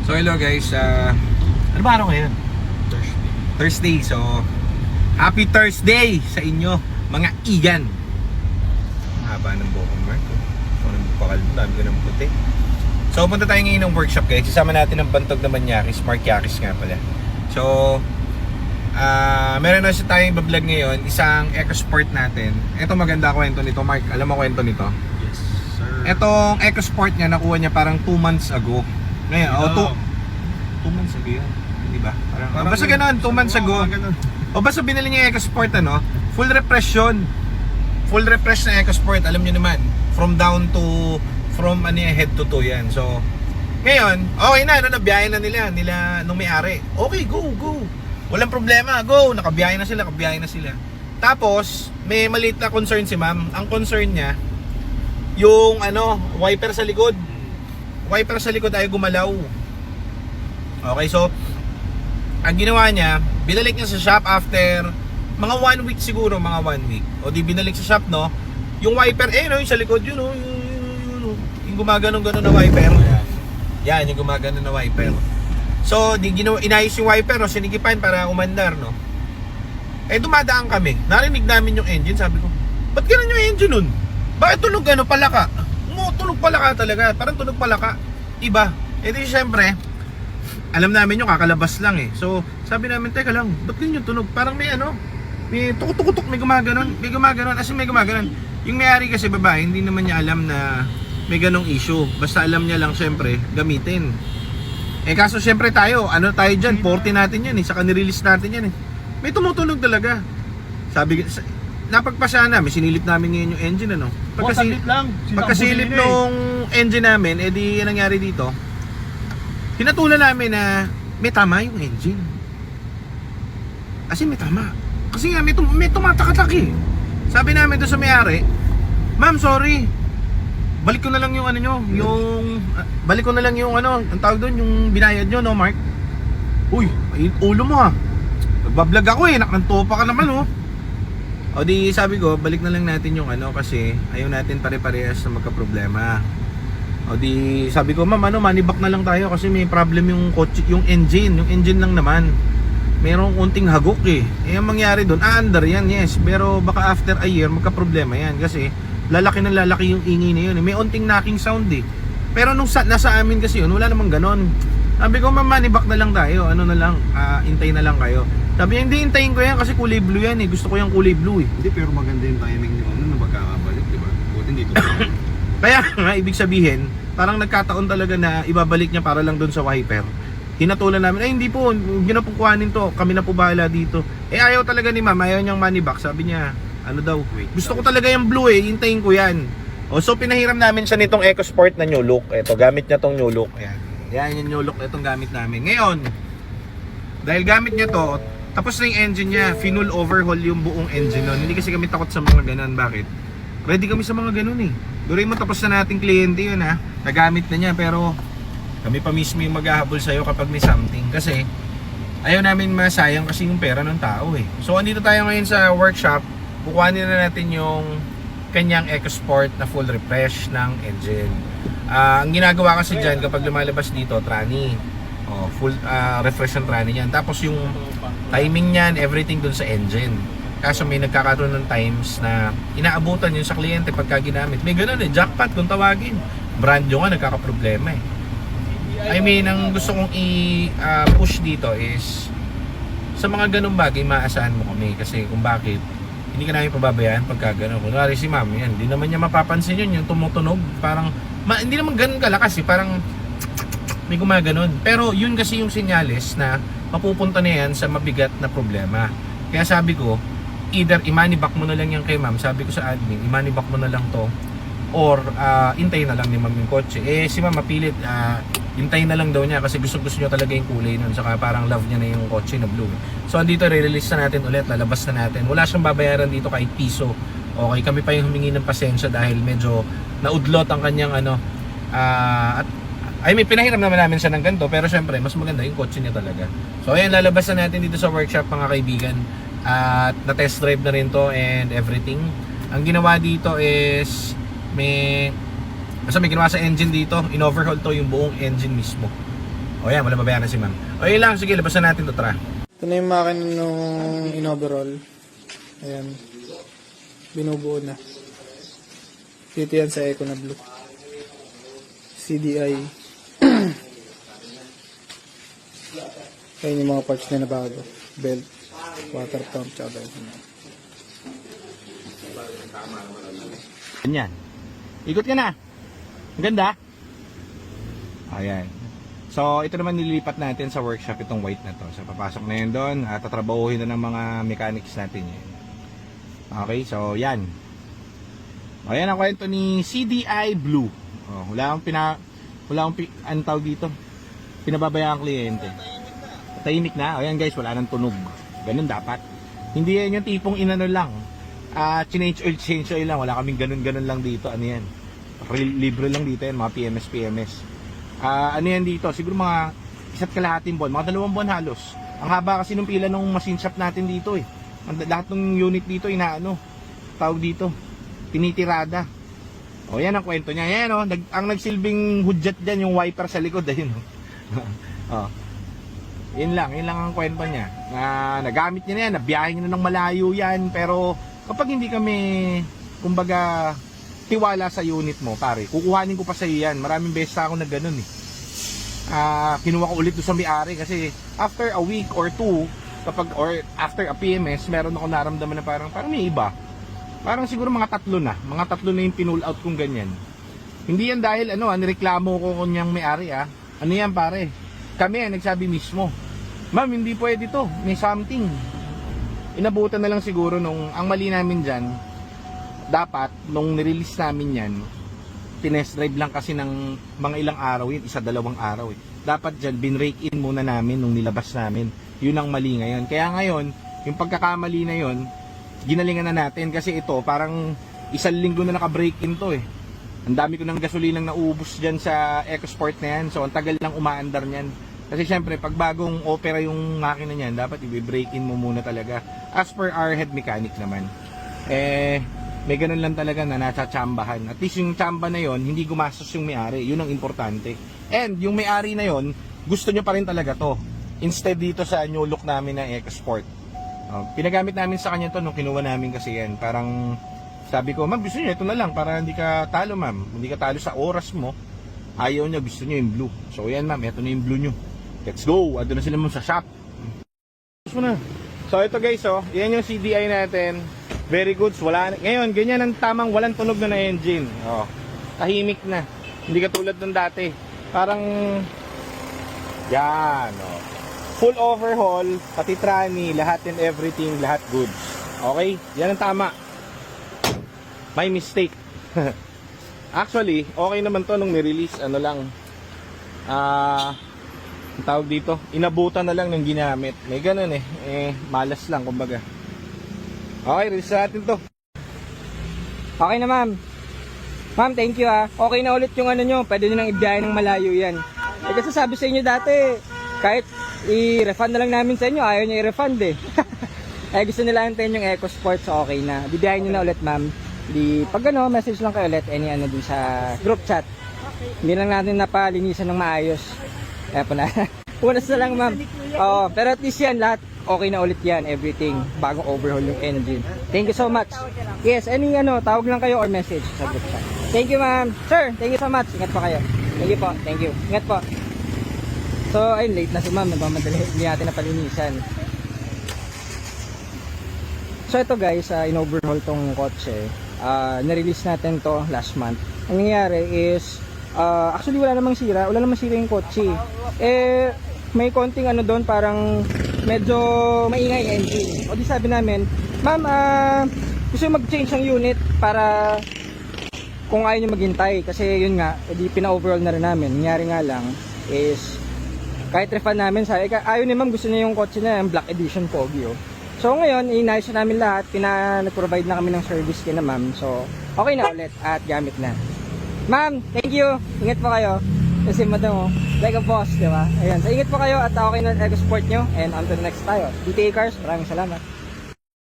So hello guys, ano ba araw ngayon? Thursday. So happy Thursday sa inyo mga igan. Haba ng buhok Mark. So nagpakalbo, dami ko ng puti. So punta tayo ngayon ng workshop guys. Isama natin ang bantog na Manyakis, Mark Yakis nga pala. So meron na siya tayong bablog ngayon, isang EcoSport natin. Ito maganda kwento nito Mark, alam mo kwento nito? Yes sir. Etong EcoSport niya nakuha niya parang 2 months ago. Ngayon, 2 months ago yun, di ba? Parang basta gano'n, 2 months ago. O basta binili niya yung EcoSport, ano? Full refresh yun. Full refresh na EcoSport, alam niyo naman. From head to toe yan. So, ngayon, okay na, nabiyahe na nila nung may-ari. Okay, go. Walang problema, go. Nakabiyahe na sila. Tapos, may maliit na concern si ma'am. Ang concern niya, yung wiper sa likod. Wiper sa likod ay gumalaw. Okay, so ang ginawa niya, binalik niya sa shop after mga 1 week siguro, mga 1 week. O di binalik sa shop, no? Yung wiper, yung sa likod, yung gumaganon-ganon na wiper. Yan, yung gumaganon na wiper. So, inayos yung wiper, no? Sinigipan para umandar, no? Dumadaan kami. Narinig namin yung engine, sabi ko, ba't ganun yung engine nun? Bakit tunog palaka? Tunog palaka talaga, parang tunog palaka. Iba. Di syempre, alam namin yung kakalabas lang eh. So, sabi namin, teka lang, ba't ganyan yung tunog? Parang may may tukuk-tukuk, may gumaganon. As in may gumaganon. Yung may-ari kasi babae, hindi naman niya alam na may ganong issue. Basta alam niya lang syempre, gamitin. Kaso syempre tayo dyan, 40 natin yan eh. Saka nirelease natin yan eh. May tumutunog talaga. Sabi, napagpasya namin, sinilip namin ngayon yung engine Pagkasilip nung engine namin, di yan nangyari dito. Hinatulan namin na may tama yung engine. Kasi may tama. Kasi nga may tumatatak eh. Sabi namin doon sa may-ari, ma'am, sorry. Balik ko na lang yung balik ko na lang yung ang tawag doon, yung binayad nyo, no, Mark? Uy, ulo mo ha. Nagbablog ako eh, nakantopa ka naman oh. O di sabi ko, balik na lang natin yung kasi ayaw natin pare-parehas na magka-problema. O di sabi ko, ma'am, money back na lang tayo kasi may problem yung kotse, yung engine lang naman. Merong unting hagok eh. Ang mangyari doon, under yan, yes, pero baka after a year magka-problema yan kasi lalaki yung ingay na yun eh. May unting knocking sound eh. Pero nung nasa amin kasi yun, wala namang ganon. Sabi ko, ma'am, money back na lang tayo. Intay na lang kayo. Sabi niya, hindi, intayin ko yan kasi kulay blue yan eh. Gusto ko yung kulay blue eh. Hindi, pero maganda yung timing nyo na magkakabalik, di ba? Buti dito. Kaya nga, ibig sabihin, parang nagkataon talaga na ibabalik niya para lang doon sa wiper. Hinatulan namin, hindi po, hindi na po kuhanin to, kami na po bahala dito. Ayaw talaga ni ma'am, ayaw niyang money back. Sabi niya, gusto ko talaga yung blue eh, hintayin ko yan. So pinahiram namin siya nitong EcoSport na new look. Ito, gamit niya tong new look. Yan yung new look na itong gamit namin. Ngayon, dahil gamit niya to, tapos na yung engine niya, full overhaul yung buong engine nun. Hindi kasi kami takot sa mga ganun. Bakit? Ready kami sa mga ganun eh. During mo tapos na nating kliyente yun ha. Nagamit na niya pero kami pa mismo yung maghahabol sa'yo kapag may something. Kasi ayaw namin masayang kasi yung pera ng tao eh. So andito tayo ngayon sa workshop. Kukuhanin na natin yung kanyang EcoSport na full refresh ng engine. Ang ginagawa kasi dyan kapag lumalabas dito, tranny. Full refresh ng tranny yan. Tapos yung timing niyan, everything dun sa engine. Kaso may nagkakaroon ng times na inaabutan yun sa kliyente pagka ginamit. May ganun eh, jackpot kung tawagin. Brand yung nagkakaproblema eh. I mean, ang gusto kong i-push dito is sa mga ganung bagay, maasahan mo kami. Kasi kung bakit, hindi ka namin pababayaan pagka gano'n. Kunwari si ma'am, yan, hindi naman niya mapapansin yun, yung tumutunog. Parang, hindi naman ganun kalakas eh. Parang may gumaganon. Pero yun kasi yung senyales na mapupunta na yan sa mabigat na problema. Kaya sabi ko, either i-money back mo na lang yan kay ma'am. Sabi ko sa admin, i-money back mo na lang to. Or intay na lang ni ma'am yung kotse. Si ma'am mapilit, intay na lang daw niya kasi gusto niya talaga yung kulay nun. Saka parang love niya na yung kotse na blue. So andito, re-release na natin ulit, lalabas na natin. Wala siyang babayaran dito kahit piso. Okay, kami pa yung humingi ng pasensya dahil medyo naudlot ang kanyang may pinahiram namin siya ng ganito. Pero syempre, mas maganda yung kotse niya talaga. So ayan, lalabas na natin dito sa workshop mga kaibigan. At na-test drive na rin to and everything. Ang ginawa dito is may ginawa sa engine dito. In-overhaul to yung buong engine mismo. O yan, wala babayaran si ma'am. O yun lang, sige, labasan natin to, tara. Ito na yung makina nung in-overall. Ayan. Binubuo na. Dito yan sa Eco na blue. CDI. Ayan yung mga parts na bago. Belt, water pump, tsaka belt. Ganyan. Ikot ka na. Ang ganda. Ayan. So, ito naman nililipat natin sa workshop itong white na to. So, papasok na yun doon at tatrabahuhin na ng mga mechanics natin yun. Okay, so yan. O, yan ang kwento ni CDI Blue. O, wala akong ano tawag dito? Pinababayaan ang kliyente. Tahimik na. O yan guys, wala nang tunog. Ganun dapat. Hindi yan yung tipong inano lang. Change oil lang. Wala kaming ganun lang dito. Ano yan? Libre lang dito yan, mga PMS. Ano yan dito? Siguro mga 1.5 buwan, mga 2 buwan halos. Ang haba kasi nung pila nung machine shop natin dito eh. Lahat ng unit dito tawag dito, tinitirada. O yan ang kwento niya. Yan o, ang nagsilbing hudyat dyan yung wiper sa likod. Ayun o. O. Yun lang ang kwento niya. Nagamit niya na yan, nabiyahe niya na ng malayo yan. Pero kapag hindi kami, kumbaga, tiwala sa unit mo, pare, kukuhanin ko pa sa iyo yan. Maraming beses ako na ganun eh. Kinuha ko ulit doon sa may-ari kasi after a week or two, or after a PMS, meron ako naramdaman na parang may iba. Parang siguro mga tatlo na yung pinull out kong ganyan. Hindi yan dahil nireklamo ko kanyang may-ari Ano yan pare? Kami nagsabi mismo, ma'am, hindi pwede to, may something. Inabutan na lang siguro nung ang mali namin dyan. Dapat, nung nirelease namin yan, tinest drive lang kasi ng mga ilang araw yun, 1-2 araw eh. Dapat dyan, binrake in muna namin nung nilabas namin. Yun ang mali ngayon. Kaya ngayon, yung pagkakamali na yun, ginalingan na natin kasi ito, parang 1 linggo na naka-break in to eh. Ang dami ko ng gasolinang naubos dyan sa EcoSport na yan, so ang tagal lang umaandar niyan. Kasi syempre, pag bagong opera yung makina niyan, dapat i-break in mo muna talaga. As per our head mechanic naman. May ganun lang talaga na natsambahan. At least yung tsamba na yon, hindi gumastos yung may-ari. Yun ang importante. And yung may-ari na yon, gusto nyo pa rin talaga to. Instead dito sa new look namin na EcoSport. Pinagamit namin sa kanya to nung kinuha namin kasi yan. Parang sabi ko, ma'am, gusto nyo ito na lang para hindi ka talo, ma'am. Hindi ka talo sa oras mo. Ayaw nyo, gusto nyo yung blue. So yan, ma'am, ito na yung blue nyo. Let's go! Ado na sila mo sa shop. So ito guys, yan yung CDI natin. Very good. Ngayon, ganyan ang tamang walang tunog na engine. Tahimik na. Hindi katulad ng dati. Parang yan. Full overhaul, pati trani, lahat and everything, lahat goods. Okay? Yan ang tama. May mistake. Actually, okay naman to nung nirelease. Ang tawag dito, inabutan na lang ng ginamit. May ganun malas lang kumbaga. Okay, release natin to. Okay na ma'am. Ma'am, thank you Okay na ulit yung nyo. Pwede nyo nang ibiyahe ng malayo yan. Kasi sabi sa inyo dati, kahit i-refund na lang namin sa inyo, ayaw nyo i-refund gusto nila antayin yung EcoSport, so okay na. Bibiyahin nyo na ulit ma'am. Pag message lang kayo ulit, din sa group chat. Hindi lang natin napalinisan ng maayos. Kaya po na. Punas na lang ma'am. Pero at least yan, lahat okay na ulit yan, everything. Bagong overhaul yung engine. Thank you so much. Yes, tawag lang kayo or message sa group chat. Thank you ma'am. Sir, thank you so much. Ingat po kayo. Thank you po. Thank you. Ingat po. So, ayun, late na si ma'am. Nagmamadali. Hindi natin napalinisan. So, ito guys, in-overhaul tong kotse. Na-release natin to last month. Ang nangyayari is, actually wala namang sira yung kotse. May konting doon, parang medyo maingay yung engine. O di sabi namin, ma'am, gusto mag-change ng unit para kung ayaw nyo maghintay. Kasi yun nga, edi pina-overhaul na rin namin. Nangyari nga lang is, kahit refund namin, sabi, ayaw ni ma'am, gusto niya yung kotse na yung black edition Pogi. So ngayon, inayos na namin lahat. Nag-provide na kami ng service kina ma'am. So, okay na ulit at gamit na. Ma'am, thank you. Ingat po kayo. Kasi madam like a boss, di ba? Ayan. So, ingat po kayo at okay na EcoSport nyo. And on to the next tayo. DTA Cars, maraming salamat.